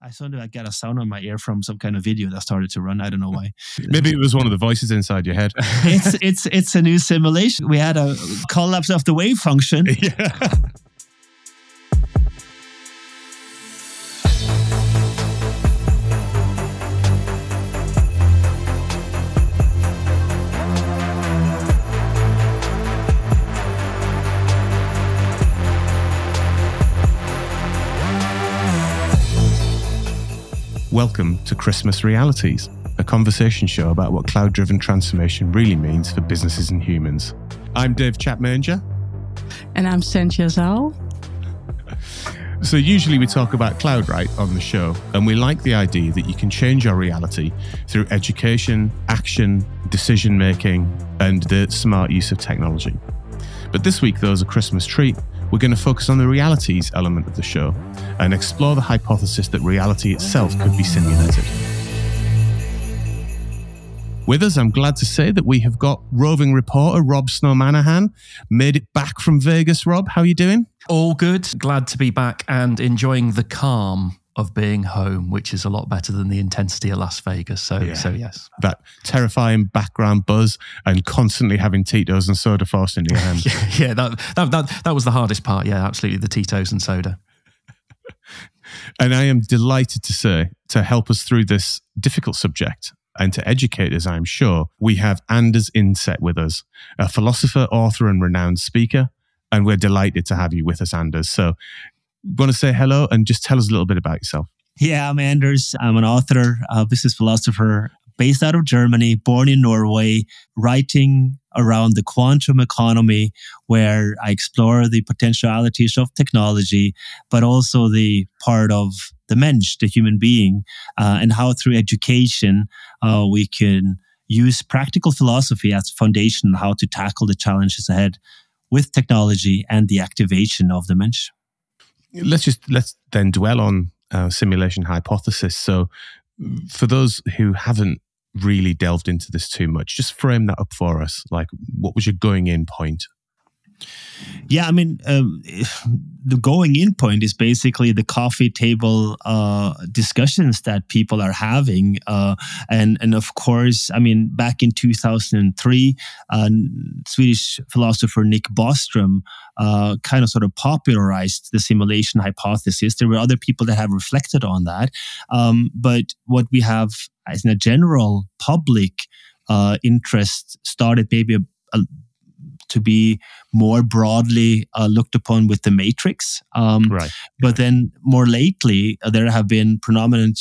I suddenly got a sound on my ear from some kind of video that started to run. I don't know why. Maybe it was one of the voices inside your head. It's a new simulation. We had a collapse of the wave function. Yeah. Welcome to Christmas Realities, a conversation show about what cloud-driven transformation really means for businesses and humans. I'm Dave Chapmanger. And I'm Cynthia Zhao. So usually we talk about cloud, right, on the show, and we like the idea that you can change your reality through education, action, decision-making, and the smart use of technology. But this week, though, as a Christmas treat, we're going to focus on the realities element of the show and explore the hypothesis that reality itself could be simulated. With us, I'm glad to say that we have got roving reporter Rob Snow-Manahan. Made it back from Vegas. Rob, how are you doing? All good. Glad to be back and enjoying the calm of being home, which is a lot better than the intensity of Las Vegas. So yes. That terrifying background buzz and constantly having Tito's and soda forced into your hand. Yeah, that was the hardest part. Yeah, absolutely. The Tito's and soda. And I am delighted to say, to help us through this difficult subject and to educate us, I'm sure, we have Anders Indset with us, a philosopher, author, and renowned speaker. And we're delighted to have you with us, Anders. So want to say hello and just tell us a little bit about yourself? Yeah, I'm Anders. I'm an author, a business philosopher based out of Germany, born in Norway, writing around the quantum economy, where I explore the potentialities of technology, but also the part of the mensch, the human being, and how through education we can use practical philosophy as foundation how to tackle the challenges ahead with technology and the activation of the mensch. Let's then dwell on simulation hypothesis. So for those who haven't really delved into this too much, just frame that up for us. Like, what was your going in point? Yeah, I mean, the going in point is basically the coffee table discussions that people are having. And of course, I mean, back in 2003, Swedish philosopher Nick Bostrom kind of sort of popularized the simulation hypothesis. There were other people that have reflected on that. But what we have as in a general public interest started maybe to be more broadly looked upon with the Matrix. Right. But then more lately, there have been predominant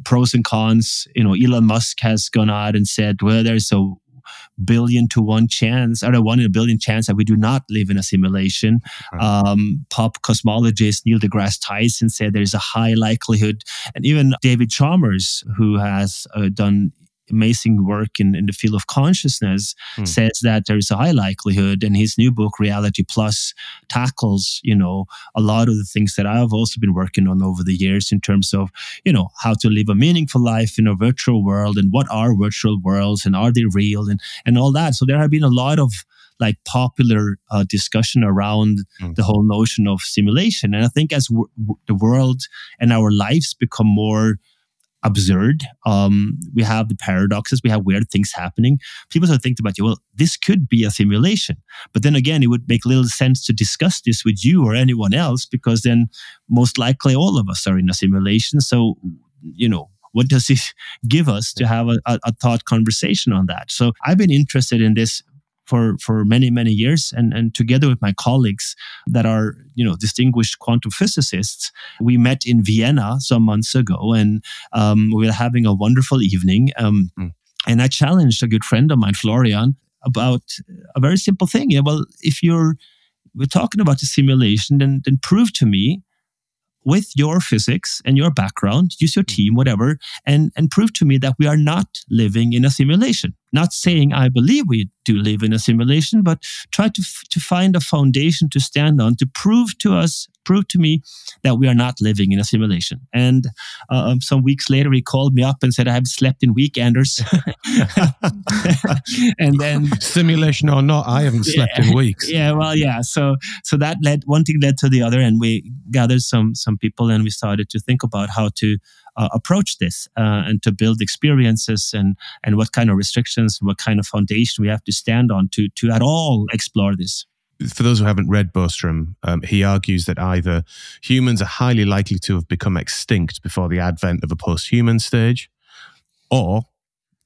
pros and cons. You know, Elon Musk has gone out and said, well, there's a 1 billion to 1 chance, or a 1 in a billion chance that we do not live in a simulation. Right. Pop cosmologist Neil deGrasse Tyson said there's a high likelihood. And even David Chalmers, who has done amazing work in the field of consciousness, says that there's a high likelihood, and his new book Reality Plus tackles, you know, a lot of the things that I've also been working on over the years in terms of, you know, how to live a meaningful life in a virtual world, and what are virtual worlds, and are they real, and all that. So there have been a lot of like popular discussion around the whole notion of simulation. And I think as the world and our lives become more absurd, we have the paradoxes, we have weird things happening. People start thinking about, well, this could be a simulation. But then again, it would make little sense to discuss this with you or anyone else, because then most likely all of us are in a simulation. So, you know, what does it give us to have a thought conversation on that? So I've been interested in this for many, many years. And together with my colleagues that are, you know, distinguished quantum physicists, we met in Vienna some months ago, and we were having a wonderful evening. And I challenged a good friend of mine, Florian, about a very simple thing. Yeah, well, if we're talking about a simulation, then prove to me with your physics and your background, use your team, whatever, and prove to me that we are not living in a simulation. Not saying I believe we do live in a simulation, but try to find a foundation to stand on to prove prove to me that we are not living in a simulation. And some weeks later, he called me up and said, I haven't slept in week, Anders. And then simulation or not, I haven't slept in weeks. Yeah, well, yeah. So that one thing led to the other, and we gathered some people, and we started to think about how to approach this and to build experiences and what kind of restrictions, what kind of foundation we have to stand on to at all explore this. For those who haven't read Bostrom, he argues that either humans are highly likely to have become extinct before the advent of a post-human stage, or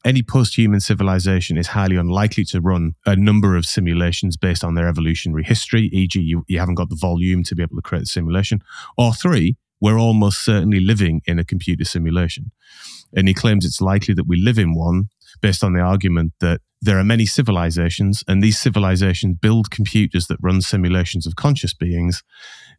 any post-human civilization is highly unlikely to run a number of simulations based on their evolutionary history, e.g. you haven't got the volume to be able to create a simulation, or 3, we're almost certainly living in a computer simulation. And he claims it's likely that we live in one based on the argument that there are many civilizations, and these civilizations build computers that run simulations of conscious beings.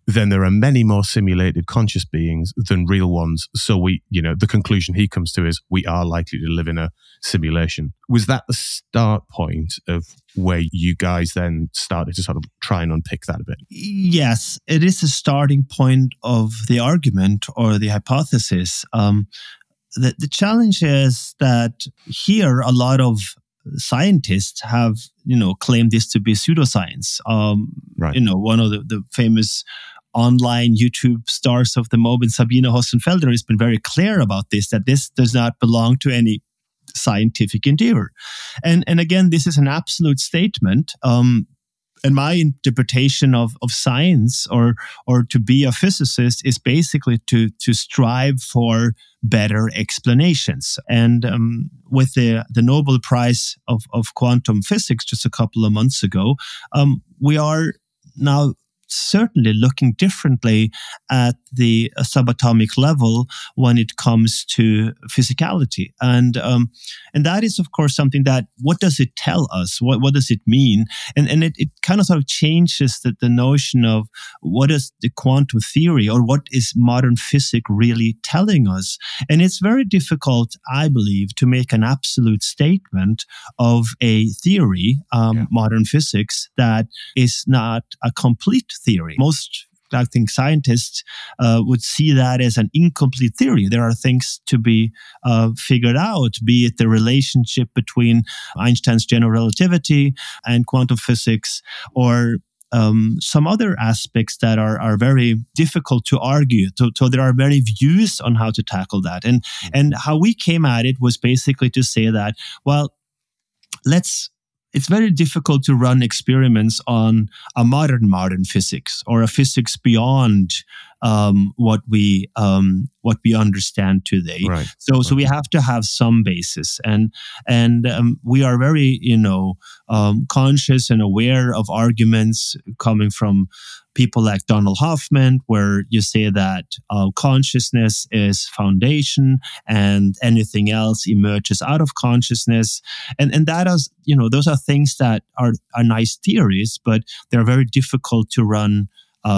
Then there are many more simulated conscious beings than real ones. So the conclusion he comes to is we are likely to live in a simulation. Was that the start point of where you guys then started to sort of try and unpick that a bit? Yes, it is the starting point of the argument or the hypothesis. The challenge is that here a lot of scientists have, claimed this to be pseudoscience. Right. One of the famous online YouTube stars of the moment, Sabine Hossenfelder, has been very clear about this, that this does not belong to any scientific endeavor. And again, this is an absolute statement. And my interpretation of science or to be a physicist is basically to strive for better explanations. And with the Nobel Prize of quantum physics just a couple of months ago, we are now certainly looking differently at the subatomic level when it comes to physicality. And that is, of course, something that, what does it tell us? What does it mean? And it kind of sort of changes the notion of what is the quantum theory or what is modern physics really telling us? And it's very difficult, I believe, to make an absolute statement of a theory, modern physics, that is not a complete theory. Most, I think, scientists would see that as an incomplete theory. There are things to be figured out, be it the relationship between Einstein's general relativity and quantum physics, or some other aspects that are very difficult to argue. So there are many views on how to tackle that. And how we came at it was basically to say that, well, it's very difficult to run experiments on a modern physics or a physics beyond what we understand today. Right. So we have to have some basis, and we are very conscious and aware of arguments coming from people like Donald Hoffman, where you say that consciousness is foundation and anything else emerges out of consciousness. And that is, those are things that are nice theories, but they're very difficult to run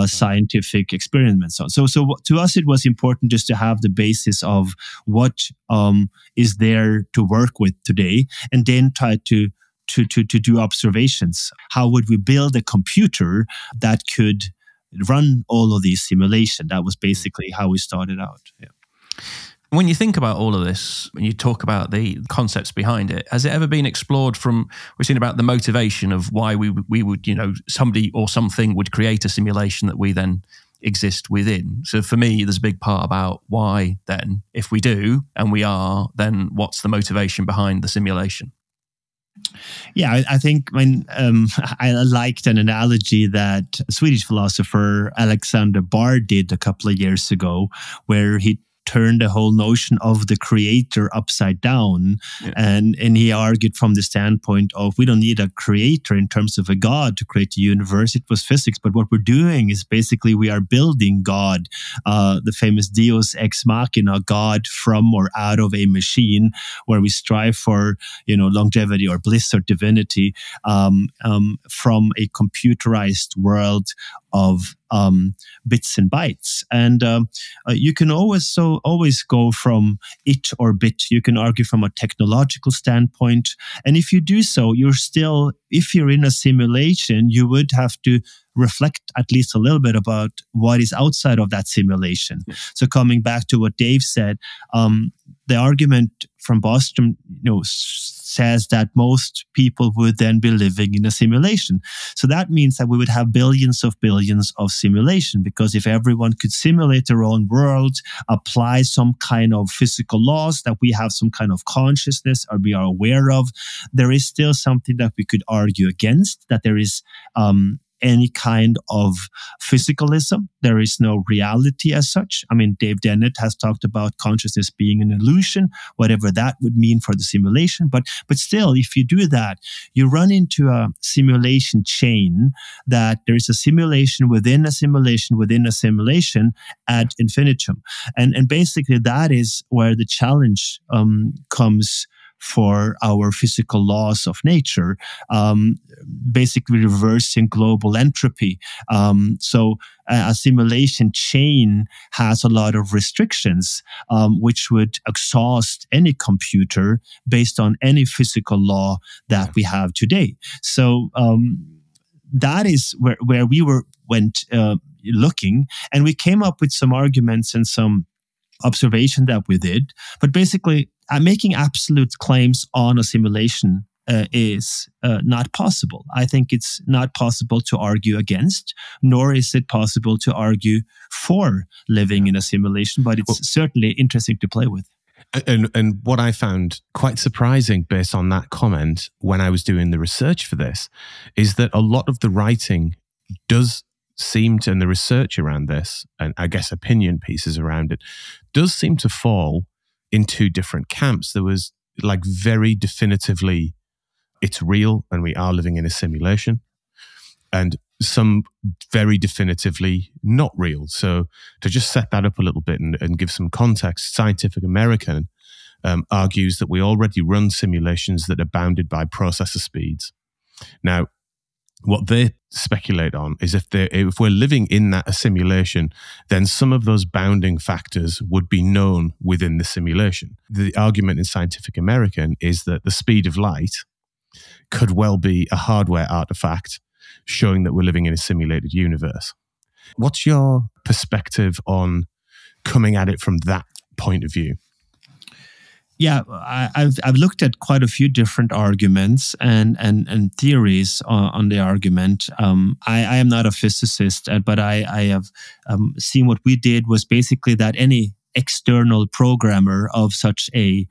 scientific experiments on. So to us, it was important just to have the basis of what is there to work with today, and then try to do observations. How would we build a computer that could run all of these simulations? That was basically how we started out. Yeah. When you think about all of this, when you talk about the concepts behind it, has it ever been explored we've seen about the motivation of why we would, somebody or something would create a simulation that we then exist within? So for me, there's a big part about why then, if we do and we are, then what's the motivation behind the simulation? Yeah, I think I liked an analogy that Swedish philosopher Alexander Bard did a couple of years ago, where he turned the whole notion of the creator upside down. Yeah. And he argued from the standpoint of, we don't need a creator in terms of a God to create the universe. It was physics. But what we're doing is basically we are building God, the famous Deus ex machina, God from or out of a machine, where we strive for, longevity or bliss or divinity from a computerized world of bits and bytes. And you can always go from it or bit. You can argue from a technological standpoint. And if you do so, if you're in a simulation, you would have to reflect at least a little bit about what is outside of that simulation. Yeah. So coming back to what Dave said, the argument from Bostrom, says that most people would then be living in a simulation. So that means that we would have billions of simulation, because if everyone could simulate their own world, apply some kind of physical laws that we have some kind of consciousness or we are aware of, there is still something that we could argue against, that there is any kind of physicalism. There is no reality as such. I mean, Dave Dennett has talked about consciousness being an illusion, whatever that would mean for the simulation. But still, if you do that, you run into a simulation chain, that there is a simulation within a simulation within a simulation ad infinitum. And basically that is where the challenge comes for our physical laws of nature, basically reversing global entropy. So a simulation chain has a lot of restrictions, which would exhaust any computer based on any physical law that we have today. So that is where we went looking, and we came up with some arguments and some observation that we did. But basically, making absolute claims on a simulation is not possible. I think it's not possible to argue against, nor is it possible to argue for living in a simulation, but it's certainly interesting to play with. And what I found quite surprising based on that comment when I was doing the research for this is that a lot of the writing does seem to, and the research around this, and I guess opinion pieces around it, does seem to fall in two different camps. There was like very definitively, it's real and we are living in a simulation, and some very definitively not real. So to just set that up a little bit and give some context, Scientific American argues that we already run simulations that are bounded by processor speeds. Now, what they speculate on is if we're living in a simulation, then some of those bounding factors would be known within the simulation. The argument in Scientific American is that the speed of light could well be a hardware artifact showing that we're living in a simulated universe. What's your perspective on coming at it from that point of view? Yeah, I've looked at quite a few different arguments and theories on the argument. I am not a physicist, but I have seen what we did was basically that any external programmer of such a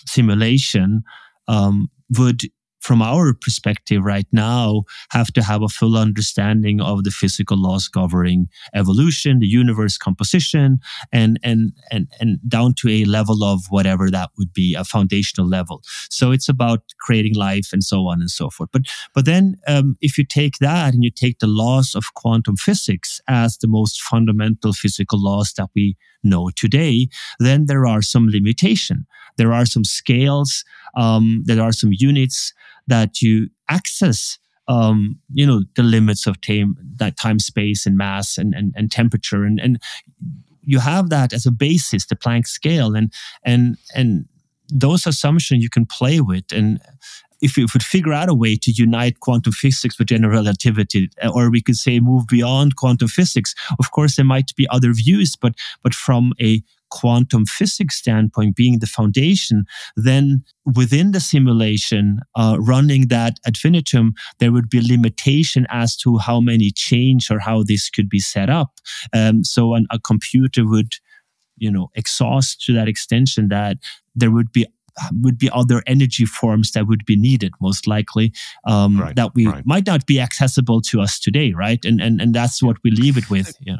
simulation would, from our perspective right now, have to have a full understanding of the physical laws governing evolution, the universe composition, and down to a level of whatever that would be, a foundational level. So it's about creating life and so on and so forth. But then if you take that and you take the laws of quantum physics as the most fundamental physical laws that we know today, then there are some limitation. There are some scales, there are some units that you access, the limits of time, space, and mass, and temperature, and you have that as a basis, the Planck scale, and those assumptions you can play with. And if you would figure out a way to unite quantum physics with general relativity, or we could say move beyond quantum physics, of course there might be other views, but from a quantum physics standpoint being the foundation, then within the simulation, running that ad infinitum, there would be a limitation as to how many change or how this could be set up. So a computer would, exhaust to that extension that there would be other energy forms that would be needed, most likely, that might not be accessible to us today, right? And that's what we leave it with. Yeah.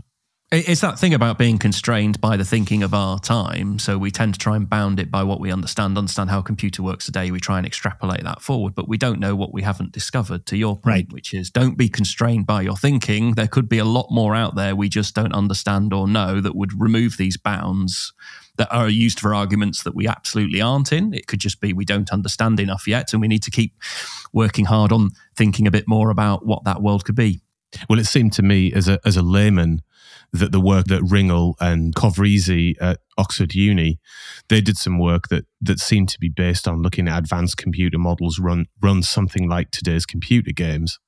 It's that thing about being constrained by the thinking of our time. So we tend to try and bound it by what we understand how a computer works today. We try and extrapolate that forward, but we don't know what we haven't discovered, to your point, which is don't be constrained by your thinking. There could be a lot more out there we just don't understand or know that would remove these bounds that are used for arguments that we absolutely aren't in. It could just be we don't understand enough yet, and we need to keep working hard on thinking a bit more about what that world could be. Well, it seemed to me as a layman that the work that Ringel and Covrisi at Oxford Uni, they did some work that seemed to be based on looking at advanced computer models run something like today's computer games.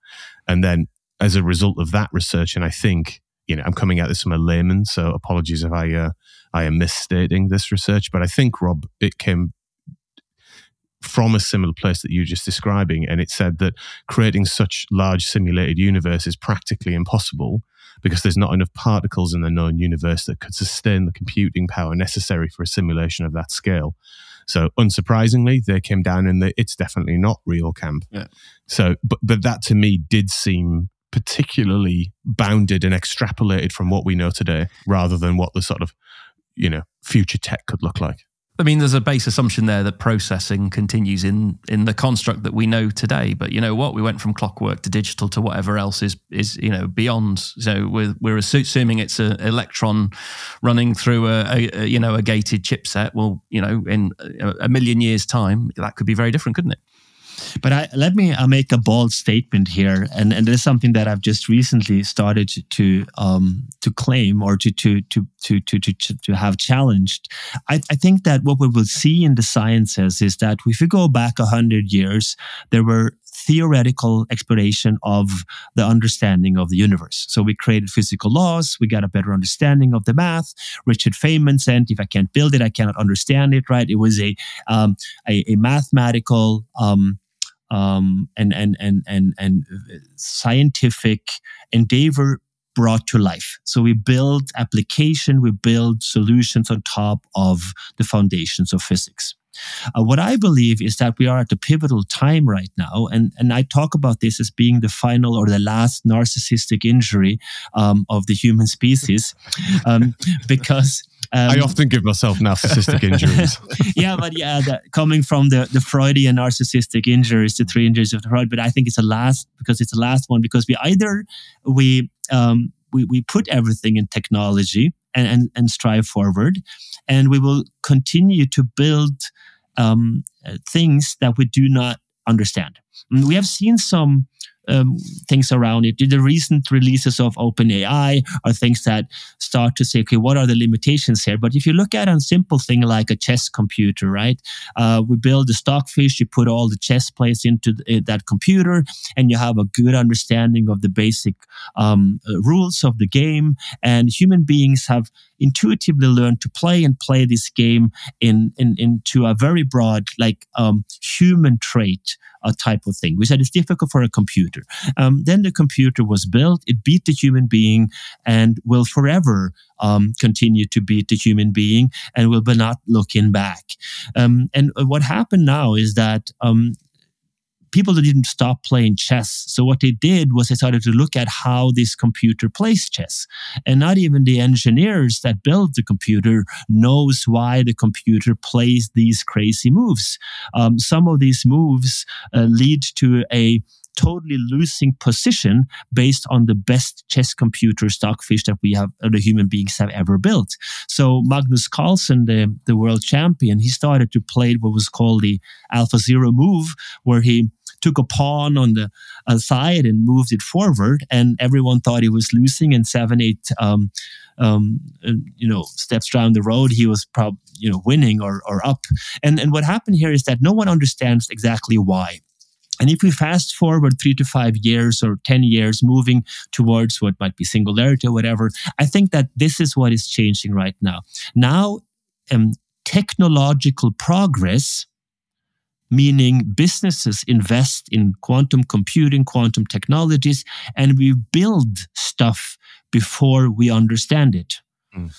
And then as a result of that research, and I think, I'm coming at this from a layman, so apologies if I am misstating this research, but I think, Rob, it came from a similar place that you were just describing, and it said that creating such large simulated universe is practically impossible because there's not enough particles in the known universe that could sustain the computing power necessary for a simulation of that scale. So unsurprisingly, they came down in the it's definitely not real camp. Yeah. So, but that to me did seem particularly bounded and extrapolated from what we know today, rather than what the sort of, future tech could look like. I mean, there's a base assumption there that processing continues in the construct that we know today. But you know what? We went from clockwork to digital to whatever else is beyond. So we're assuming it's an electron running through a gated chipset. Well, in a million years' time, that could be very different, couldn't it? But let me make a bold statement here, and it is something that I've just recently started to claim or to have challenged. I think that what we will see in the sciences is that if you go back 100 years, there were theoretical exploration of the understanding of the universe. So we created physical laws, we got a better understanding of the math. Richard Feynman said, if I can't build it, I cannot understand it, right? It was a mathematical and scientific endeavor brought to life. So we build application, we build solutions on top of the foundations of physics. What I believe is that we are at a pivotal time right now, and I talk about this as being the final or the last narcissistic injury of the human species, because I often give myself narcissistic injuries. Coming from the Freudian narcissistic injuries, the 3 injuries of Freud, but I think it's the last one because we put everything in technology and strive forward, and we will continue to build things that we do not understand. And we have seen some things around it. The recent releases of OpenAI are things that start to say, okay, what are the limitations here? But if you look at a simple thing like a chess computer, right? We build a stockfish, you put all the chess players into that computer, and you have a good understanding of the basic rules of the game. And human beings have intuitively learned to play this game into a very broad, human trait type of thing. We said it's difficult for a computer. Then the computer was built, it beat the human being and will forever continue to beat the human being and will be not looking back. And what happened now is that people didn't stop playing chess. So what they did was they started to look at how this computer plays chess. And not even the engineers that built the computer knows why the computer plays these crazy moves. Some of these moves lead to a totally losing position based on the best chess computer stockfish that we have, or the human beings have ever built. So Magnus Carlsen, the world champion, he started to play what was called the AlphaZero move, where he took a pawn on the side and moved it forward, and everyone thought he was losing. And 7-8 steps down the road, he was probably winning or up. And what happened here is that no one understands exactly why. And if we fast forward 3 to 5 years or 10 years, moving towards what might be singularity or whatever, I think that this is what is changing right now. Now, technological progress, meaning businesses invest in quantum computing, quantum technologies, and we build stuff before we understand it.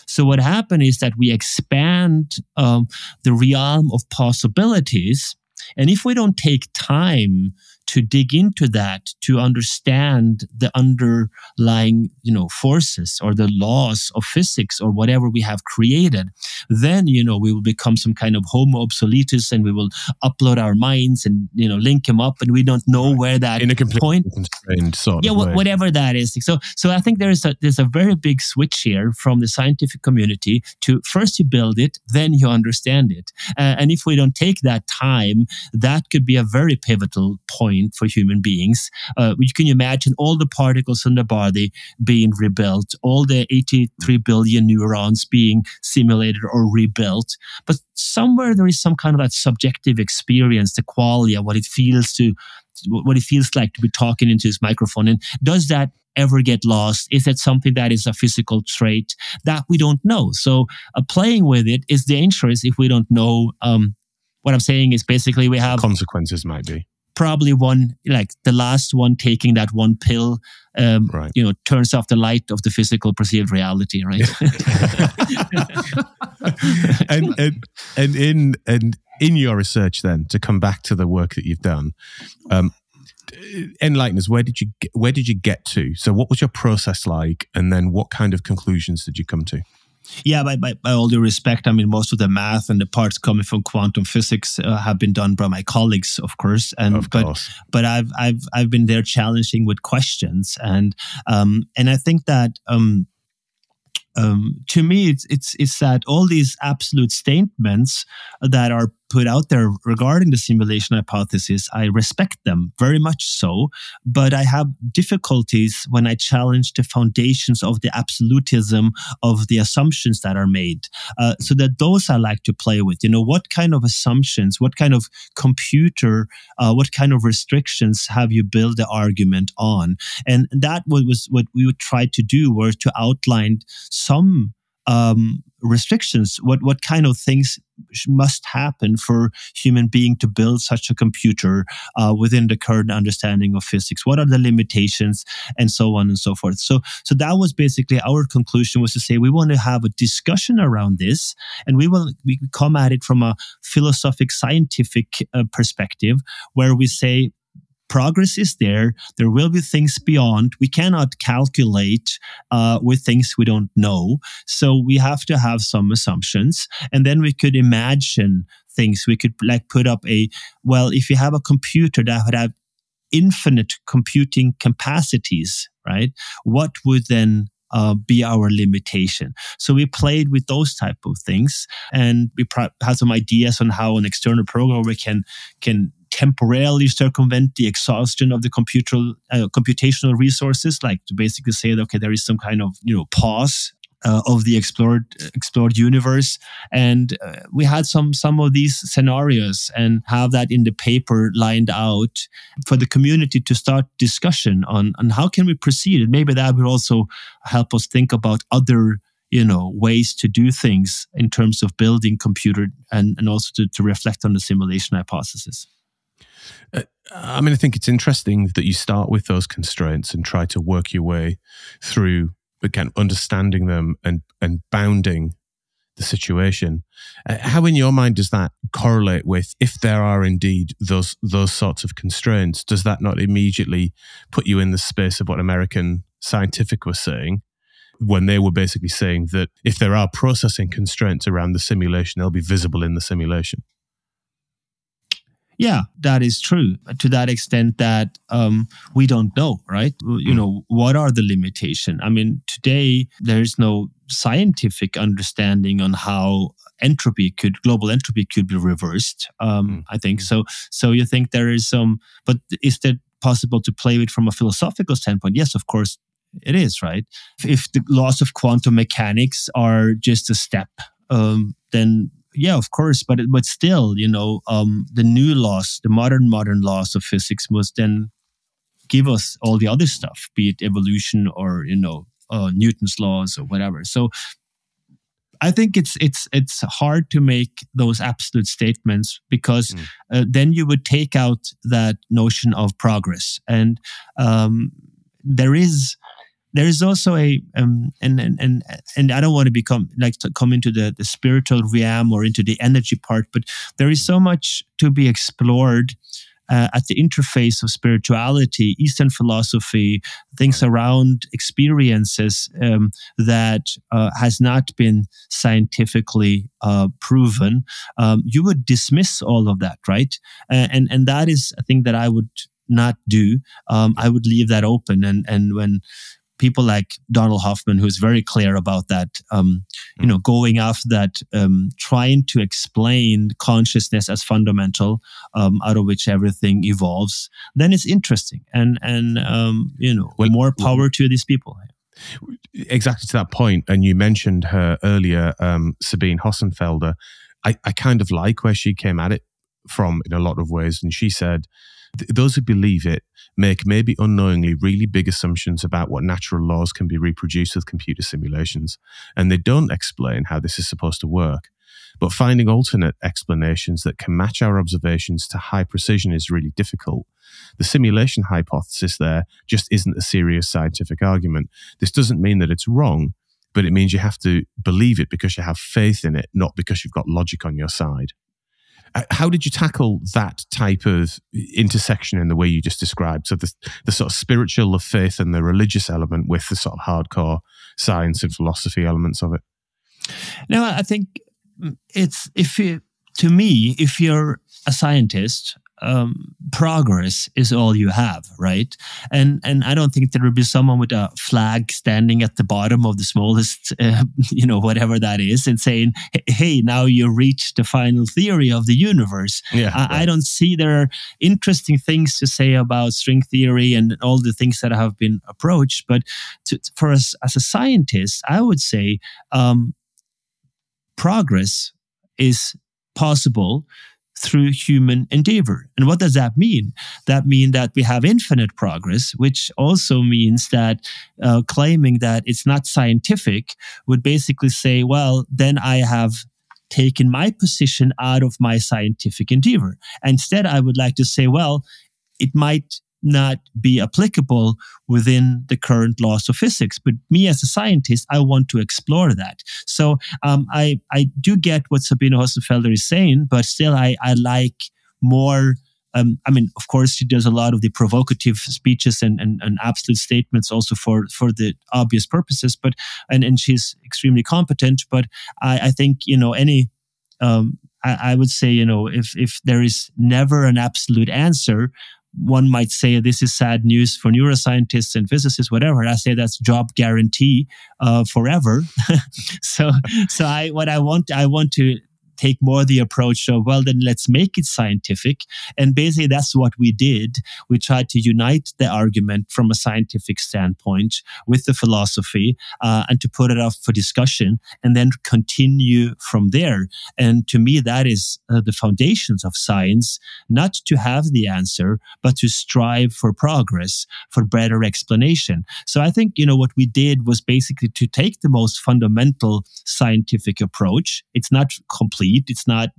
So what happened is that we expand the realm of possibilities. And if we don't take time to dig into that, to understand the underlying, forces or the laws of physics or whatever we have created, then, we will become some kind of homo obsoletus, and we will upload our minds and, link them up, and we don't know where that in a completely constrained sort of way. Whatever that is. So I think there's a very big switch here from the scientific community to first you build it, then you understand it. And if we don't take that time, that could be a very pivotal point for human beings. You can imagine all the particles in the body being rebuilt, all the 83 billion neurons being simulated or rebuilt. But somewhere there is some kind of that subjective experience, the quality of what it feels like to be talking into this microphone. And does that ever get lost? Is it something that is a physical trait that we don't know? So playing with it is dangerous if we don't know. What I'm saying is basically we have consequences might be. Probably one, like the last one taking that one pill, turns off the light of the physical perceived reality, right? and in your research, then, to come back to the work that you've done, enlighten us. Where did you get to? So, what was your process like, and then what kind of conclusions did you come to? Yeah, by all due respect, I mean, most of the math and the parts coming from quantum physics have been done by my colleagues, of course. But I've been there challenging with questions, and I think that to me, it's that all these absolute statements that are put out there regarding the simulation hypothesis, I respect them very much so, but I have difficulties when I challenge the foundations of the absolutism of the assumptions that are made. So that those I like to play with. What kind of assumptions, what kind of computer, what kind of restrictions have you built the argument on? And that was what we would try to do, was to outline some restrictions, what kind of things must happen for human being to build such a computer within the current understanding of physics. What are the limitations, and so on and so forth. So that was basically our conclusion, was to say we want to have a discussion around this, and we come at it from a philosophic, scientific perspective, where we say progress is there. There will be things beyond. We cannot calculate with things we don't know. So we have to have some assumptions. And then we could imagine things. We could put up if you have a computer that would have infinite computing capacities, right? What would then be our limitation? So we played with those type of things, and we had some ideas on how an external programmer can temporarily circumvent the exhaustion of the computational resources, like to basically say that, okay, there is some kind of pause of the explored universe, and we had some of these scenarios and have that in the paper lined out for the community to start discussion on how can we proceed, and maybe that will also help us think about other ways to do things in terms of building computer and also to reflect on the simulation hypothesis. I mean, I think it's interesting that you start with those constraints and try to work your way through, again, understanding them and bounding the situation. How in your mind does that correlate with, if there are indeed those sorts of constraints, does that not immediately put you in the space of what American Scientific was saying, when they were basically saying that if there are processing constraints around the simulation, they'll be visible in the simulation? Yeah, that is true, to that extent that we don't know, right? What are the limitations? I mean, today there's no scientific understanding on how global entropy could be reversed. I think so. So you think there is but is that possible to play with from a philosophical standpoint? Yes, of course it is, right? If the laws of quantum mechanics are just a step, then yeah, of course, but still, the new laws, the modern laws of physics must then give us all the other stuff, be it evolution or Newton's laws or whatever. So I think it's hard to make those absolute statements, because then you would take out that notion of progress, and there is also and I don't want to come into the spiritual realm or into the energy part, but there is so much to be explored at the interface of spirituality, Eastern philosophy, things around experiences that has not been scientifically proven, you would dismiss all of that, right? And that is a thing that I would not do. I would leave that open. And when people like Donald Hoffman, who's very clear about that, going after that, trying to explain consciousness as fundamental, out of which everything evolves, then it's interesting. And more power to these people. Exactly to that point, and you mentioned her earlier, Sabine Hossenfelder. I kind of like where she came at it from in a lot of ways. And she said, those who believe it make maybe unknowingly really big assumptions about what natural laws can be reproduced with computer simulations, and they don't explain how this is supposed to work. But finding alternate explanations that can match our observations to high precision is really difficult. The simulation hypothesis there just isn't a serious scientific argument. This doesn't mean that it's wrong, but it means you have to believe it because you have faith in it, not because you've got logic on your side. How did you tackle that type of intersection in the way you just described? So the sort of spiritual, the faith, and the religious element with the sort of hardcore science and philosophy elements of it? No, I think if you're a scientist, progress is all you have, right? And I don't think there will be someone with a flag standing at the bottom of the smallest, whatever that is, and saying, "Hey, now you reached the final theory of the universe." Yeah, I don't see there are interesting things to say about string theory and all the things that have been approached, but for us as a scientist, I would say progress is possible through human endeavor. And what does that mean? That means that we have infinite progress, which also means that claiming that it's not scientific would basically say, well, then I have taken my position out of my scientific endeavor. Instead, I would like to say, well, it might not be applicable within the current laws of physics. But me as a scientist, I want to explore that. So I do get what Sabine Hossenfelder is saying, but still I like more. Of course, she does a lot of the provocative speeches and absolute statements also for the obvious purposes, but and she's extremely competent. But I think, I would say, if there is never an absolute answer, one might say this is sad news for neuroscientists and physicists, whatever. I say that's job guarantee forever. So I want to take more the approach of, well, then let's make it scientific. And basically that's what we did. We tried to unite the argument from a scientific standpoint with the philosophy and to put it up for discussion and then continue from there. And to me, that is the foundations of science, not to have the answer, but to strive for progress, for better explanation. So I think, what we did was basically to take the most fundamental scientific approach. It's not complete. It's not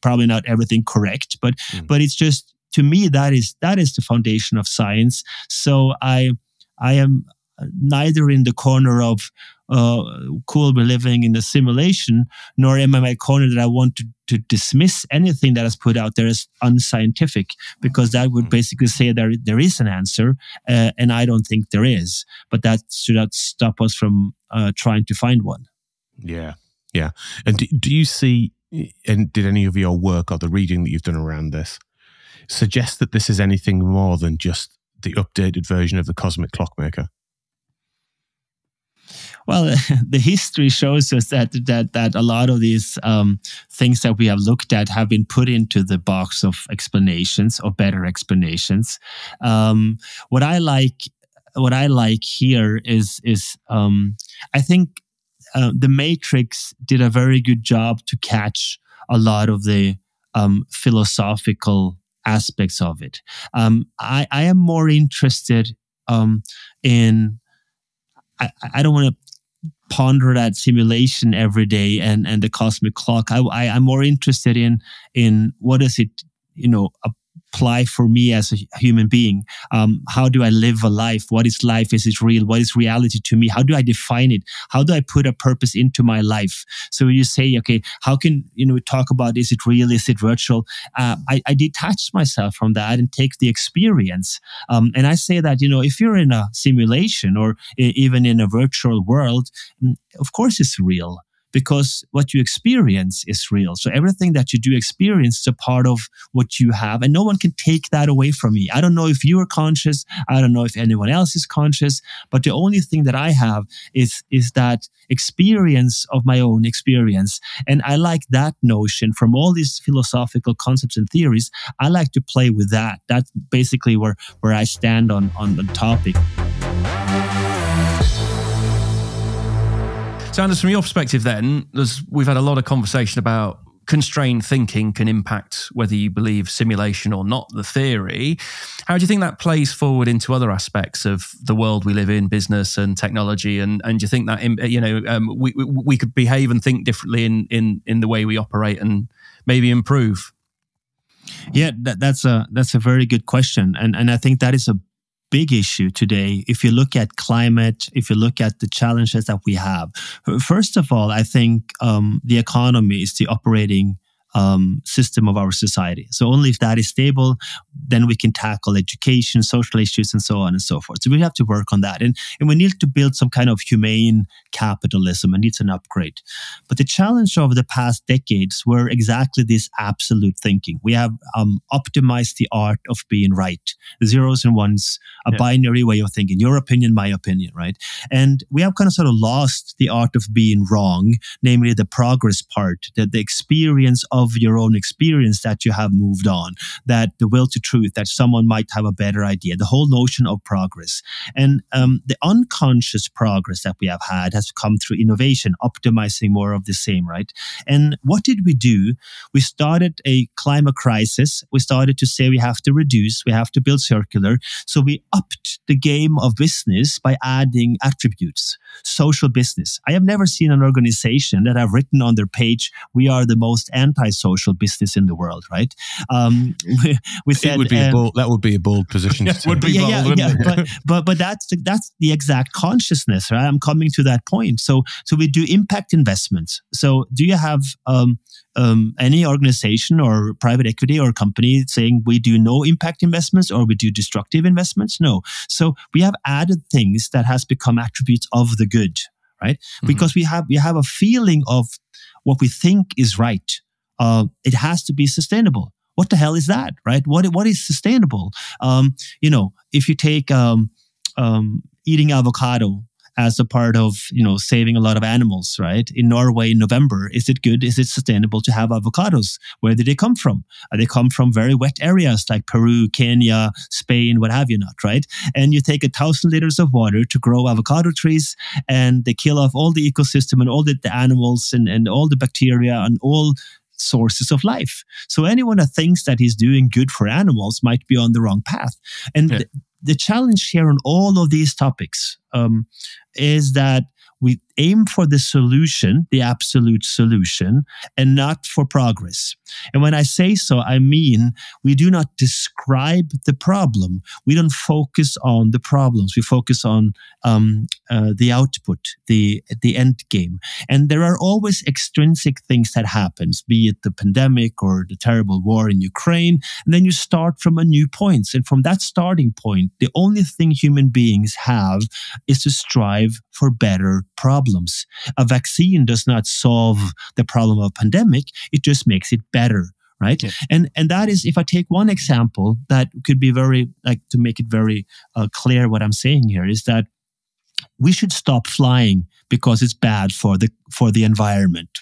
probably not everything correct, but it's just, to me, that is the foundation of science. So I am neither in the corner of cool, we're living in a simulation, nor am I in my corner that I want to dismiss anything that is put out there as unscientific, because that would basically say there is an answer, and I don't think there is. But that should not stop us from trying to find one. Yeah. Yeah. And do you see, and did any of your work or the reading that you've done around this suggest that this is anything more than just the updated version of the cosmic clockmaker? Well, the history shows us that a lot of these things that we have looked at have been put into the box of explanations or better explanations. What I like here is I think the Matrix did a very good job to catch a lot of the philosophical aspects of it. I am more interested in. I don't want to ponder that simulation every day and the cosmic clock. I'm more interested in what is it, apply for me as a human being? How do I live a life? What is life? Is it real? What is reality to me? How do I define it? How do I put a purpose into my life? So you say, okay, how can we talk about, is it real? Is it virtual? I detach myself from that and take the experience. And I say that, if you're in a simulation or even in a virtual world, of course it's real, because what you experience is real. So everything that you do experience is a part of what you have, and no one can take that away from me. I don't know if you are conscious. I don't know if anyone else is conscious, but the only thing that I have is that experience of my own experience. And I like that notion from all these philosophical concepts and theories. I like to play with that. That's basically where I stand on the topic. So Anders, from your perspective then, we've had a lot of conversation about constrained thinking can impact whether you believe simulation or not, the theory. How do you think that plays forward into other aspects of the world we live in, business and technology? And do you think that we could behave and think differently in the way we operate and maybe improve? Yeah, that's a very good question, and I think that is a big issue today. If you look at climate, if you look at the challenges that we have, first of all, I think the economy is the operating system of our society. So only if that is stable, then we can tackle education, social issues, and so on and so forth. So we have to work on that. And we need to build some kind of humane capitalism. It needs an upgrade. But the challenge over the past decades were exactly this absolute thinking. We have optimized the art of being right. The zeros and ones, a binary way of thinking. Your opinion, my opinion, right? And we have kind of sort of lost the art of being wrong, namely the progress part, the experience of your own experience, that you have moved on, that the will to truth, that someone might have a better idea, the whole notion of progress. And the unconscious progress that we have had has come through innovation, optimizing more of the same, right? And what did we do? We started a climate crisis. We started to say we have to reduce, we have to build circular. So we upped the game of business by adding attributes. Social business. I have never seen an organization that have written on their page, we are the most anti-social business in the world, right? We said that would be a bold position to take. But that's the exact consciousness, right? I'm coming to that point. So we do impact investments. So do you have any organization or private equity or company saying we do no impact investments or we do destructive investments? No. So we have added things that has become attributes of the good, right? Mm-hmm. Because we have a feeling of what we think is right. It has to be sustainable. What the hell is that, right? What is sustainable? If you take eating avocado as a part of, saving a lot of animals, right? In Norway in November, is it good? Is it sustainable to have avocados? Where did they come from? They come from very wet areas like Peru, Kenya, Spain, what have you not, right? And you take 1,000 liters of water to grow avocado trees, and they kill off all the ecosystem and all the animals and all the bacteria and all sources of life. So anyone that thinks that he's doing good for animals might be on the wrong path. And the challenge here on all of these topics is that we aim for the solution, the absolute solution, and not for progress. And when I say so, I mean we do not describe the problem. We don't focus on the problems. We focus on the output, the end game. And there are always extrinsic things that happen, be it the pandemic or the terrible war in Ukraine. And then you start from a new point. And from that starting point, the only thing human beings have is to strive for better problems. A vaccine does not solve the problem of a pandemic. It just makes it better, right? Yeah. And that is, if I take one example that could be very, to make it very clear what I'm saying here, is that we should stop flying because it's bad for the environment.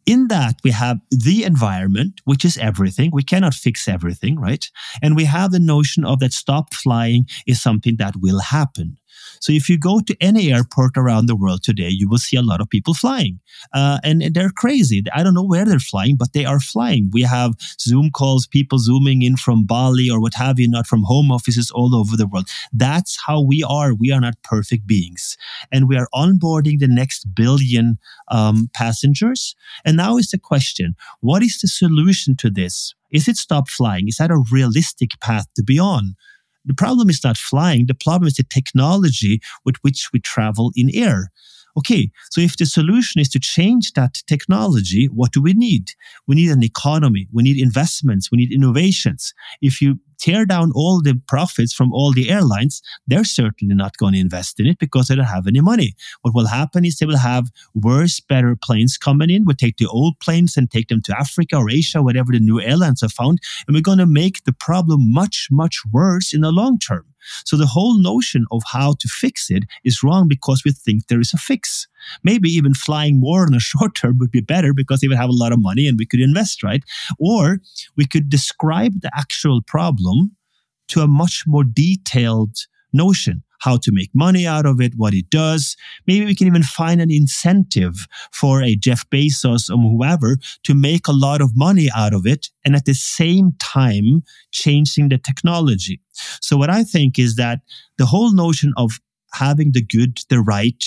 In that, we have the environment, which is everything. We cannot fix everything, right? And we have the notion of that stop flying is something that will happen. So if you go to any airport around the world today, you will see a lot of people flying. And they're crazy. I don't know where they're flying, but they are flying. We have Zoom calls, people zooming in from Bali or what have you, not from home offices all over the world. That's how we are. We are not perfect beings. And we are onboarding the next billion passengers. And now is the question, what is the solution to this? Is it stop flying? Is that a realistic path to be on? The problem is not flying. The problem is the technology with which we travel in air. Okay, so if the solution is to change that technology, what do we need? We need an economy. We need investments. We need innovations. If you tear down all the profits from all the airlines, they're certainly not going to invest in it because they don't have any money. What will happen is they will have worse, better planes coming in. We'll take the old planes and take them to Africa or Asia, whatever the new airlines have found, and we're going to make the problem much, much worse in the long term. So the whole notion of how to fix it is wrong because we think there is a fix. Maybe even flying more in the short term would be better because they would have a lot of money and we could invest, right? Or we could describe the actual problem to a much more detailed notion. How to make money out of it, what it does. Maybe we can even find an incentive for a Jeff Bezos or whoever to make a lot of money out of it and at the same time changing the technology. So what I think is that the whole notion of having the good, the right,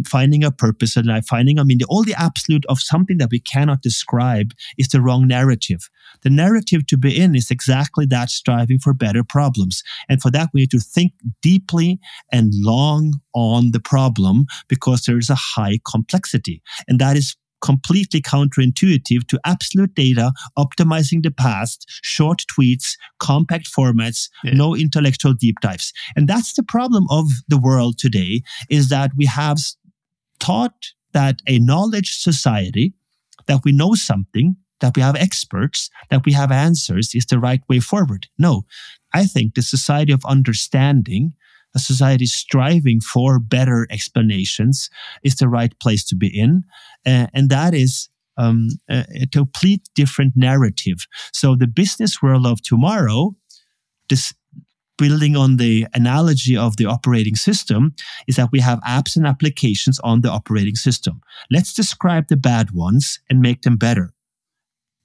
finding a purpose in life, finding a meaning, all the absolute of something that we cannot describe is the wrong narrative. The narrative to be in is exactly that, striving for better problems. And for that, we need to think deeply and long on the problem because there is a high complexity. And that is completely counterintuitive to absolute data, optimizing the past, short tweets, compact formats, no intellectual deep dives. And that's the problem of the world today, is that we have taught that a knowledge society, that we know something, that we have experts, that we have answers is the right way forward. No, I think the society of understanding, a society striving for better explanations is the right place to be in. And that is a complete different narrative. So the business world of tomorrow, this building on the analogy of the operating system, is that we have apps and applications on the operating system. Let's describe the bad ones and make them better.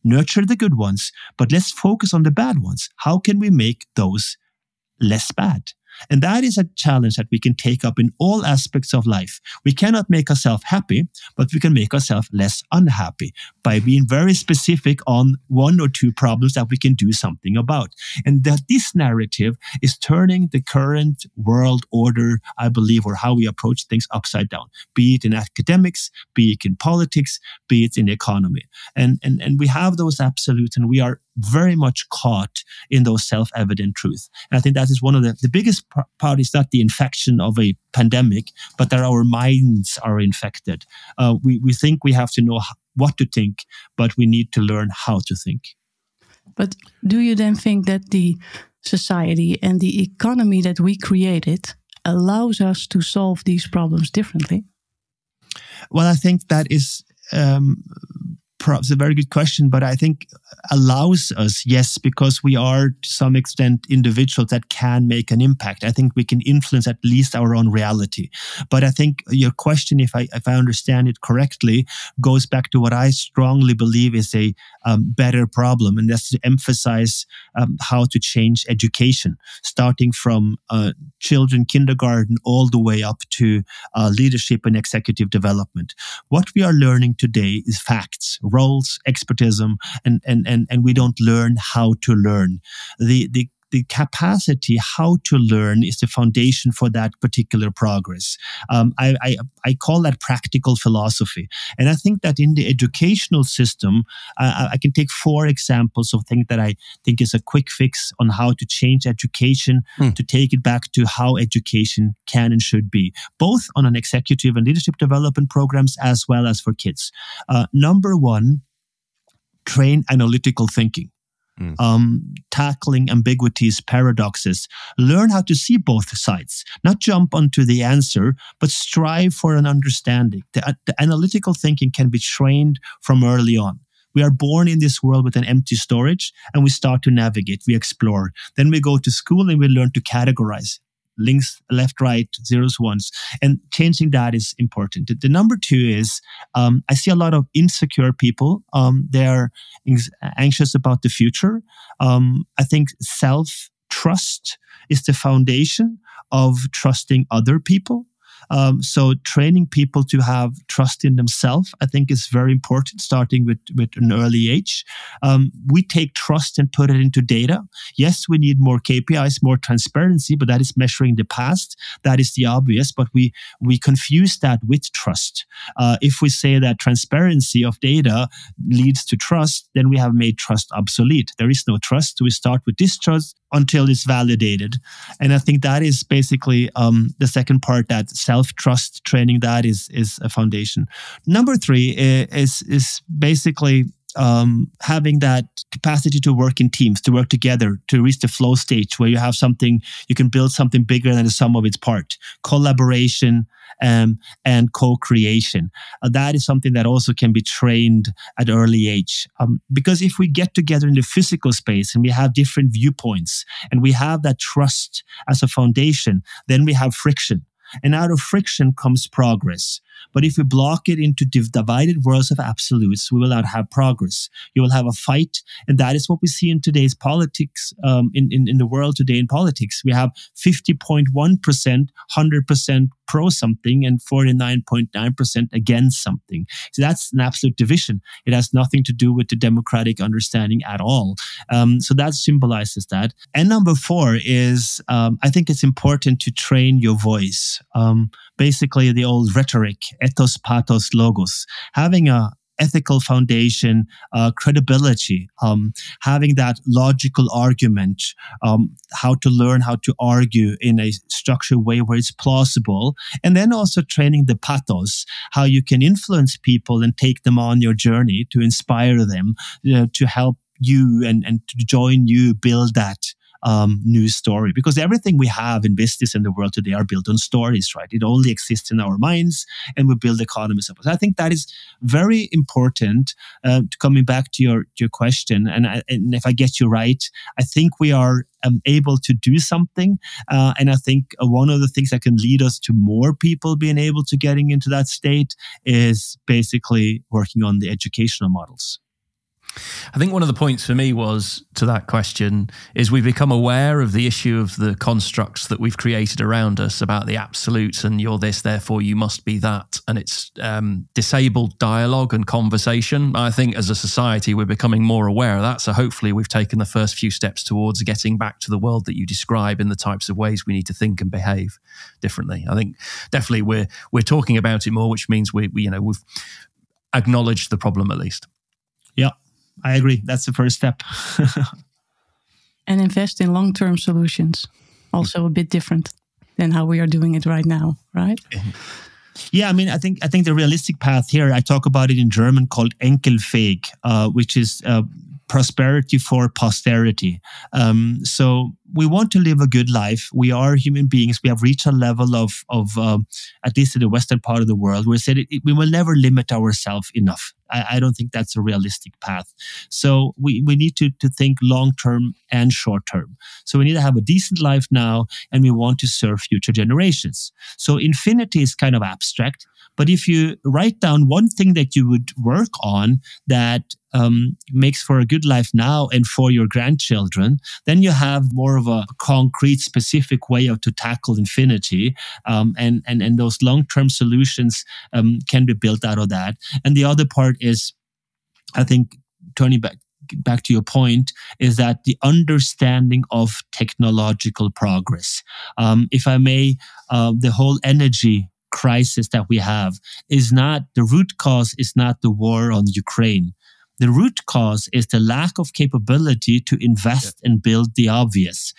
Nurture the good ones, but let's focus on the bad ones. How can we make those less bad? And that is a challenge that we can take up in all aspects of life. We cannot make ourselves happy, but we can make ourselves less unhappy by being very specific on one or two problems that we can do something about. And that this narrative is turning the current world order, I believe, or how we approach things upside down, be it in academics, be it in politics, be it in the economy. And we have those absolutes, and we are very much caught in those self-evident truths. And I think that is one of the biggest part is not the infection of a pandemic, but that our minds are infected. We think we have to know what to think, but we need to learn how to think. But do you then think that the society and the economy that we created allows us to solve these problems differently? Well, I think that is perhaps a very good question, but I think allows us, yes, because we are to some extent individuals that can make an impact. I think we can influence at least our own reality. But I think your question, if I understand it correctly, goes back to what I strongly believe is a better problem, and that's to emphasize how to change education, starting from children, kindergarten, all the way up to leadership and executive development. What we are learning today is facts, roles, expertism, and we don't learn how to learn. The capacity how to learn is the foundation for that particular progress. I call that practical philosophy. And I think that in the educational system, I can take 4 examples of things that I think is a quick fix on how to change education, to take it back to how education can and should be, both on an executive and leadership development programs as well as for kids. Number 1, train analytical thinking. Tackling ambiguities, paradoxes. Learn how to see both sides. Not jump onto the answer, but strive for an understanding. The analytical thinking can be trained from early on. We are born in this world with an empty storage, and we start to navigate. We explore. Then we go to school and we learn to categorize. links, left, right, zeros, ones. And changing that is important. The number two is I see a lot of insecure people. They're anxious about the future. I think self-trust is the foundation of trusting other people. So training people to have trust in themselves, I think, is very important, starting with an early age. We take trust and put it into data. Yes, we need more KPIs, more transparency, but that is measuring the past. That is the obvious, but we confuse that with trust. If we say that transparency of data leads to trust, then we have made trust obsolete. There is no trust. We start with distrust until it's validated. And I think that is basically the second part, that self-trust training, that is a foundation. Number three is basically having that capacity to work in teams, to work together, to reach the flow stage where you have something, you can build something bigger than the sum of its part. Collaboration and co-creation. That is something that also can be trained at early age. Because if we get together in the physical space and we have different viewpoints and we have that trust as a foundation, then we have friction. And out of friction comes progress. But if we block it into divided worlds of absolutes, we will not have progress. You will have a fight. And that is what we see in today's politics, in the world today in politics. We have 50.1%, 100% pro something and 49.9% against something. So that's an absolute division. It has nothing to do with the democratic understanding at all. So that symbolizes that. And number four is, I think it's important to train your voice. Basically, the old rhetoric, ethos, pathos, logos, having a ethical foundation, credibility, having that logical argument, how to learn how to argue in a structured way where it's plausible, and then also training the pathos, how you can influence people and take them on your journey, to inspire them, to help you and to join you build that news story, because everything we have in business in the world today are built on stories, right? It only exists in our minds, and we build economies of it. So I think that is very important. Coming back to your question, and if I get you right, I think we are able to do something, and I think one of the things that can lead us to more people being able to getting into that state is basically working on the educational models. I think one of the points for me was to that question is we've become aware of the issue of the constructs that we've created around us about the absolutes and you're this, therefore you must be that. And it's disabled dialogue and conversation. I think as a society, we're becoming more aware of that. So hopefully we've taken the first few steps towards getting back to the world that you describe in the types of ways we need to think and behave differently. I think definitely we're talking about it more, which means we've acknowledged the problem at least. Yeah. I agree. That's the first step. And invest in long-term solutions. Also a bit different than how we are doing it right now, right? Yeah, I mean, I think the realistic path here, I talk about it in German called Enkelfähig, which is prosperity for posterity. So we want to live a good life. We are human beings. We have reached a level of at least in the Western part of the world, where we said we will never limit ourselves enough. I don't think that's a realistic path. So we need to think long-term and short-term. So we need to have a decent life now, and we want to serve future generations. So infinity is kind of abstract. But if you write down one thing that you would work on that makes for a good life now and for your grandchildren, then you have more of a concrete, specific way to tackle infinity. And those long-term solutions can be built out of that. And the other part is, I think, turning back to your point, is that the understanding of technological progress. If I may, the whole energy crisis that we have is not, the root cause is not the war on Ukraine. The root cause is the lack of capability to invest and build the obvious.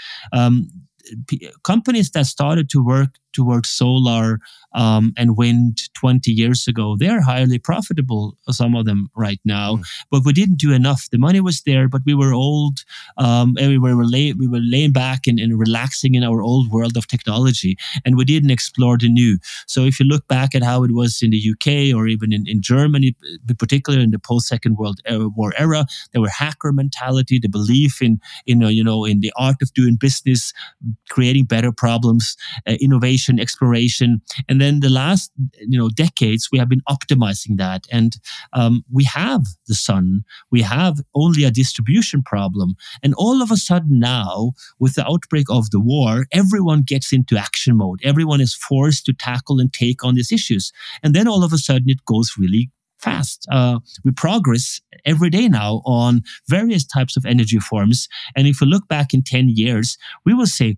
Companies that started to work towards solar and wind 20 years ago. They're highly profitable, some of them right now, but we didn't do enough. The money was there, but we were old. And we were laying back and relaxing in our old world of technology, and we didn't explore the new. So if you look back at how it was in the UK or even in Germany, particularly in the post-Second World War era, there were hacker mentality, the belief in the art of doing business, creating better problems, innovation, exploration. And then the last decades, we have been optimizing that. And we have the sun. We have only a distribution problem. And all of a sudden now, with the outbreak of the war, everyone gets into action mode. Everyone is forced to tackle and take on these issues. And then all of a sudden it goes really fast. We progress every day now on various types of energy forms. And if we look back in 10 years, we will say,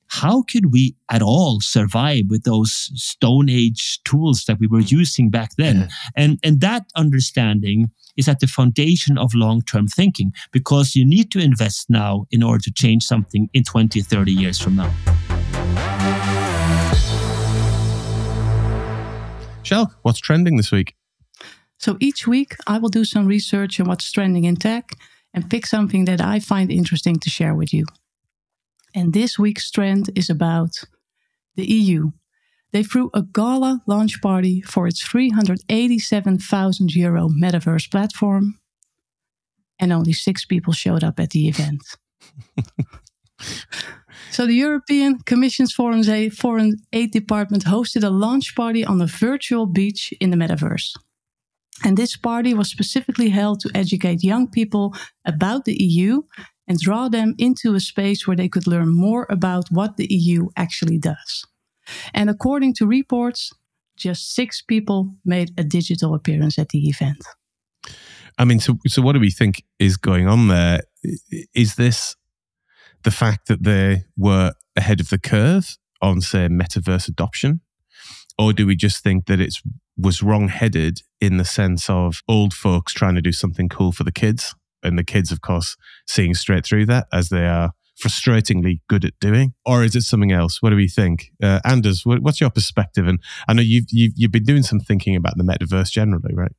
how could we at all survive with those Stone Age tools that we were using back then? Yeah. And that understanding is at the foundation of long-term thinking, because you need to invest now in order to change something in 20, 30 years from now. Shell, what's trending this week? So each week I will do some research on what's trending in tech and pick something that I find interesting to share with you. And this week's trend is about the EU. They threw a gala launch party for its €387,000 Metaverse platform, and only 6 people showed up at the event. So the European Commission's Foreign Aid Department hosted a launch party on a virtual beach in the Metaverse. And this party was specifically held to educate young people about the EU and draw them into a space where they could learn more about what the EU actually does. And according to reports, just 6 people made a digital appearance at the event. I mean, so what do we think is going on there? Is this the fact that they were ahead of the curve on, say, metaverse adoption? Or do we just think that it was wrong-headed in the sense of old folks trying to do something cool for the kids, and the kids, of course, seeing straight through that, as they are frustratingly good at doing? Or is it something else? What do we think? Anders, what's your perspective? And I know you've been doing some thinking about the metaverse generally, right?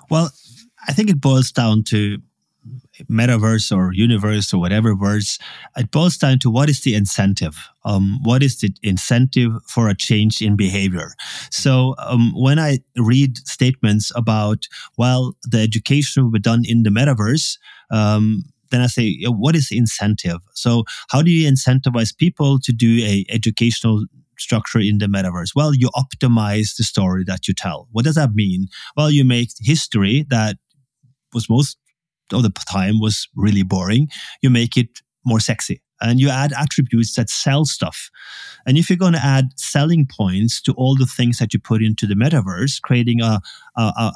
Well, I think it boils down to metaverse or universe or whatever words. It boils down to what is the incentive? What is the incentive for a change in behavior? So when I read statements about, well, the education will be done in the metaverse, then I say, what is the incentive? So how do you incentivize people to do a educational structure in the metaverse? Well, you optimize the story that you tell. What does that mean? Well, you make history that was most of the time was really boring. You make it more sexy, and you add attributes that sell stuff. And if you're going to add selling points to all the things that you put into the metaverse, creating a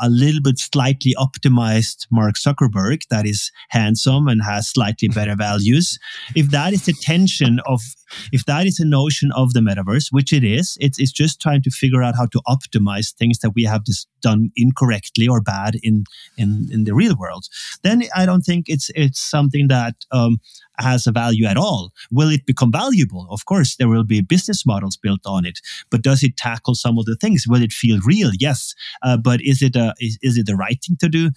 little bit slightly optimized Mark Zuckerberg that is handsome and has slightly better values, if that is the tension of, if that is a notion of the metaverse, which it is, it's just trying to figure out how to optimize things that we have just done incorrectly or bad in the real world, then I don't think it's something that has a value at all. Will it become valuable? Of course, there will be business models built on it, but does it tackle some of the things? Will it feel real? Yes, but is it the right thing to do?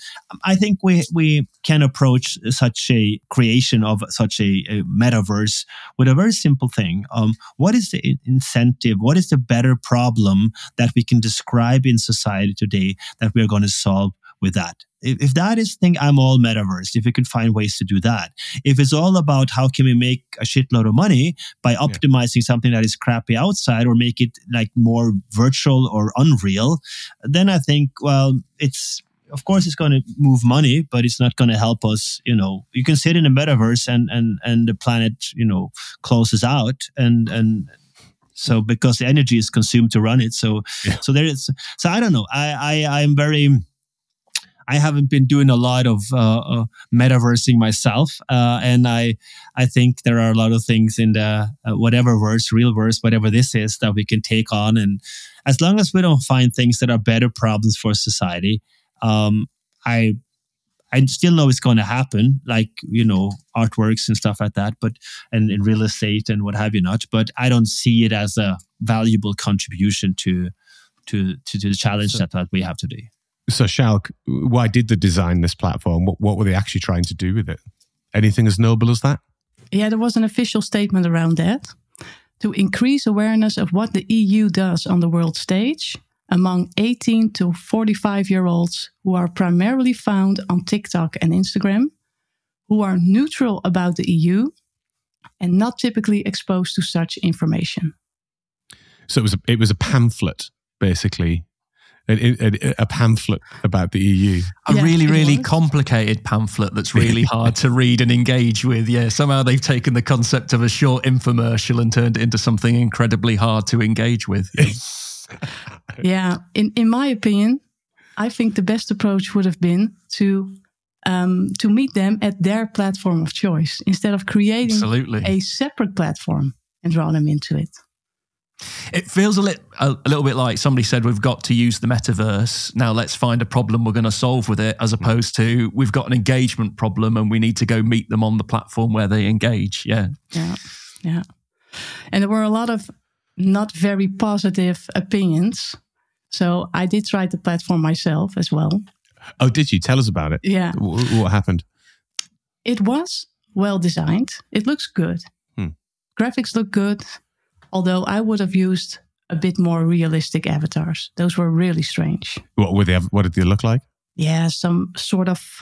I think we can approach such a creation of such a metaverse with a very simple thing. What is the incentive? What is the better problem that we can describe in society today that we're going to solve with that? If that is the thing, I'm all metaverse. If we can find ways to do that. If it's all about how can we make a shitload of money by optimizing something that is crappy outside or make it like more virtual or unreal, then I think, well, of course it's going to move money, but it's not going to help us. You can sit in a metaverse and the planet, closes out and so because the energy is consumed to run it. So there is. So I don't know. I haven't been doing a lot of metaversing myself, and I think there are a lot of things in the whatever verse, real verse, whatever this is, that we can take on. And as long as we don't find things that are better problems for society, I I still know it's going to happen, like, artworks and stuff like that, and in real estate and what have you not. But I don't see it as a valuable contribution to the challenge that we have today. So, Schalk, why did they design this platform? What were they actually trying to do with it? Anything as noble as that? Yeah, there was an official statement around that. To increase awareness of what the EU does on the world stage among 18 to 45-year-olds who are primarily found on TikTok and Instagram, who are neutral about the EU and not typically exposed to such information. So it was a pamphlet, basically, a pamphlet about the EU. A really complicated pamphlet that's really hard to read and engage with. Yeah, somehow they've taken the concept of a short infomercial and turned it into something incredibly hard to engage with. Yeah, in my opinion, I think the best approach would have been to meet them at their platform of choice instead of creating a separate platform and draw them into it. It feels a little bit like somebody said, we've got to use the metaverse. Now let's find a problem we're going to solve with it, as opposed to we've got an engagement problem and we need to go meet them on the platform where they engage. Yeah. And there were a lot of not very positive opinions. So I did try the platform myself as well. Oh, did you? Tell us about it. Yeah. What happened? It was well designed. It looks good. Graphics look good. Although I would have used a bit more realistic avatars. Those were really strange. What did they look like? Yeah, some sort of...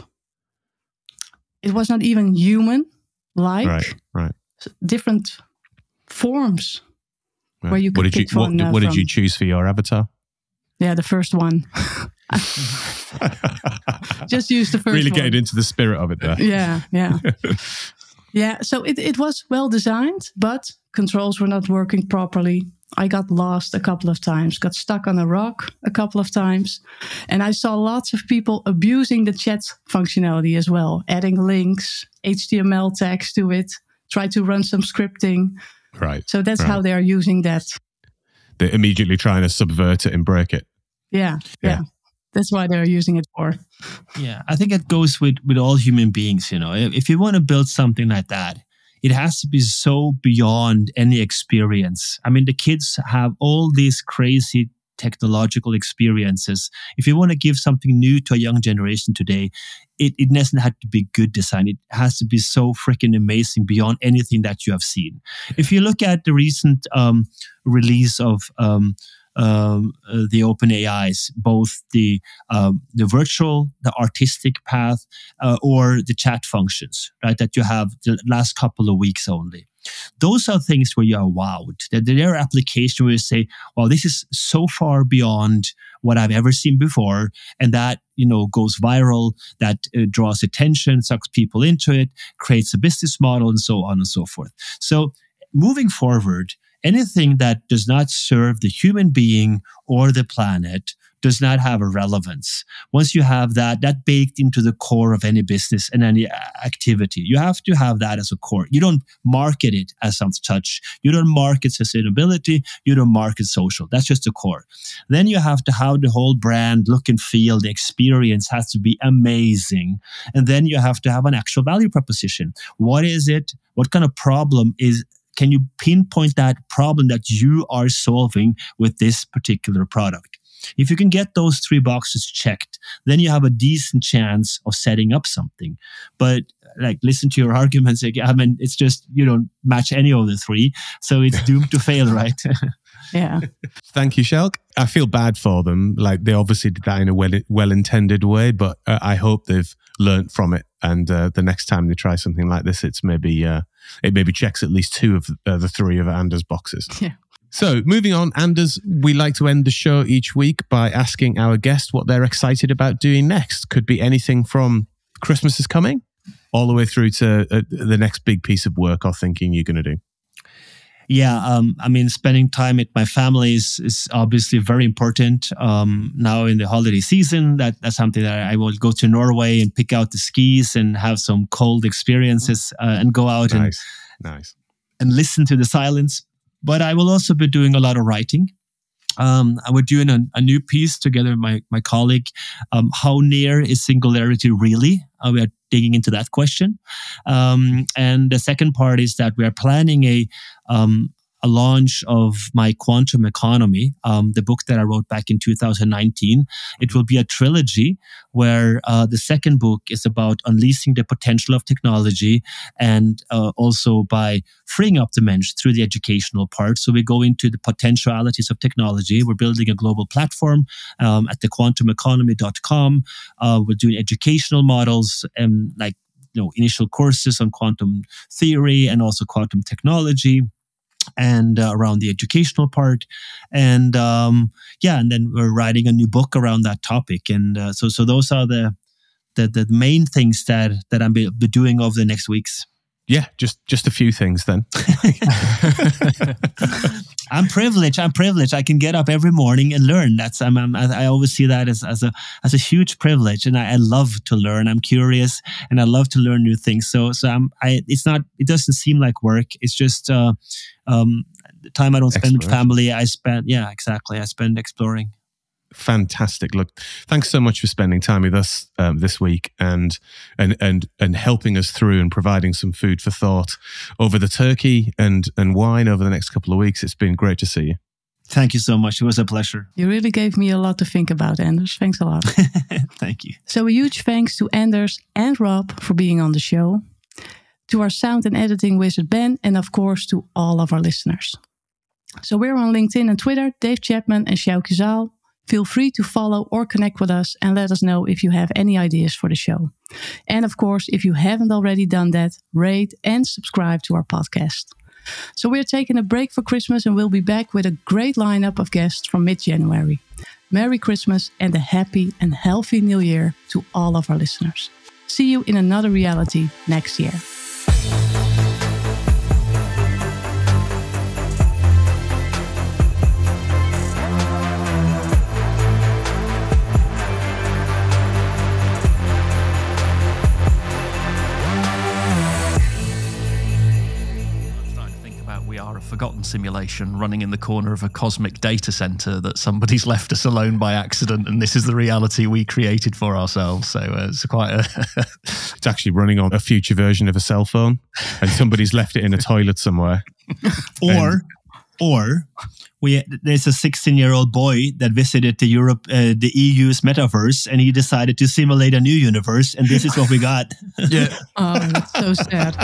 It was not even human-like. Right. Different forms where you could pick What did you choose for your avatar? Yeah, the first one. Just use the first one. Really getting into the spirit of it there. Yeah. Yeah, so it was well designed, but controls were not working properly. I got lost a couple of times, got stuck on a rock a couple of times. And I saw lots of people abusing the chat functionality as well, adding links, HTML tags to it, try to run some scripting. Right. So that's how they are using that. They're immediately trying to subvert it and break it. Yeah. That's why they're using it for. Yeah, I think it goes with all human beings, If you want to build something like that, it has to be so beyond any experience. I mean, the kids have all these crazy technological experiences. If you want to give something new to a young generation today, it doesn't have to be good design. It has to be so freaking amazing beyond anything that you have seen. If you look at the recent release of the open AIs, both the virtual, the artistic path, or the chat functions, right? That you have the last couple of weeks only. Those are things where you are wowed. There are applications where you say, "Well, this is so far beyond what I've ever seen before," and that goes viral. That draws attention, sucks people into it, creates a business model, and so on and so forth. So moving forward, anything that does not serve the human being or the planet does not have a relevance. Once you have that baked into the core of any business and any activity, you have to have that as a core. You don't market it as some such. You don't market sustainability. You don't market social. That's just the core. Then you have to have the whole brand, look and feel, the experience has to be amazing. And then you have to have an actual value proposition. What is it? What kind of problem can you pinpoint that problem that you are solving with this particular product? If you can get those 3 boxes checked, then you have a decent chance of setting up something. But listen to your arguments. I mean, it's just, you don't match any of the 3. So it's doomed to fail, right? Yeah. Thank you, Schalk. I feel bad for them. They obviously did that in a well-intended way, but I hope they've learned from it. And the next time they try something like this, it maybe checks at least 2 of the 3 of Anders' boxes. Yeah. So moving on, Anders, we like to end the show each week by asking our guest what they're excited about doing next. Could be anything from Christmas is coming all the way through to the next big piece of work or thinking you're going to do. Yeah, I mean, spending time with my family is obviously very important. Now in the holiday season, that's something that I will go to Norway and pick out the skis and have some cold experiences and go out and listen to the silence. But I will also be doing a lot of writing. we're doing a new piece together with my colleague. How near is singularity really? We are digging into that question. And the second part is that we are planning a launch of my quantum economy, the book that I wrote back in 2019. It will be a trilogy where the second book is about unleashing the potential of technology and also by freeing up the mensch through the educational part. So we go into the potentialities of technology. We're building a global platform at thequantumeconomy.com. We're doing educational models and initial courses on quantum theory and also quantum technology. And around the educational part, and and then we're writing a new book around that topic, and so those are the main things that I'm be doing over the next weeks. Yeah, just a few things then. I'm privileged. I can get up every morning and learn. I always see that as a huge privilege, and I love to learn. I'm curious, and I love to learn new things. So it doesn't seem like work. It's just the time I don't spend with family. I spend exploring. Fantastic. Look, thanks so much for spending time with us this week and helping us through and providing some food for thought over the turkey and wine over the next couple of weeks. It's been great to see you. Thank you so much. It was a pleasure. You really gave me a lot to think about, Anders. Thanks a lot. Thank you. So a huge thanks to Anders and Rob for being on the show, to our sound and editing wizard Ben, and of course to all of our listeners. So we're on LinkedIn and Twitter, Dave Chapman and Sjoukje Zaal. Feel free to follow or connect with us and let us know if you have any ideas for the show. And of course, if you haven't already done that, rate and subscribe to our podcast. So we're taking a break for Christmas and we'll be back with a great lineup of guests from mid-January. Merry Christmas and a happy and healthy New Year to all of our listeners. See you in another reality next year. Forgotten simulation running in the corner of a cosmic data center that somebody's left us alone by accident, and this is the reality we created for ourselves. So it's quite it's actually running on a future version of a cell phone, and somebody's left it in a toilet somewhere. There's a 16-year-old boy that visited the EU's Metaverse, and he decided to simulate a new universe, and this is what we got. Yeah. Oh, that's so sad.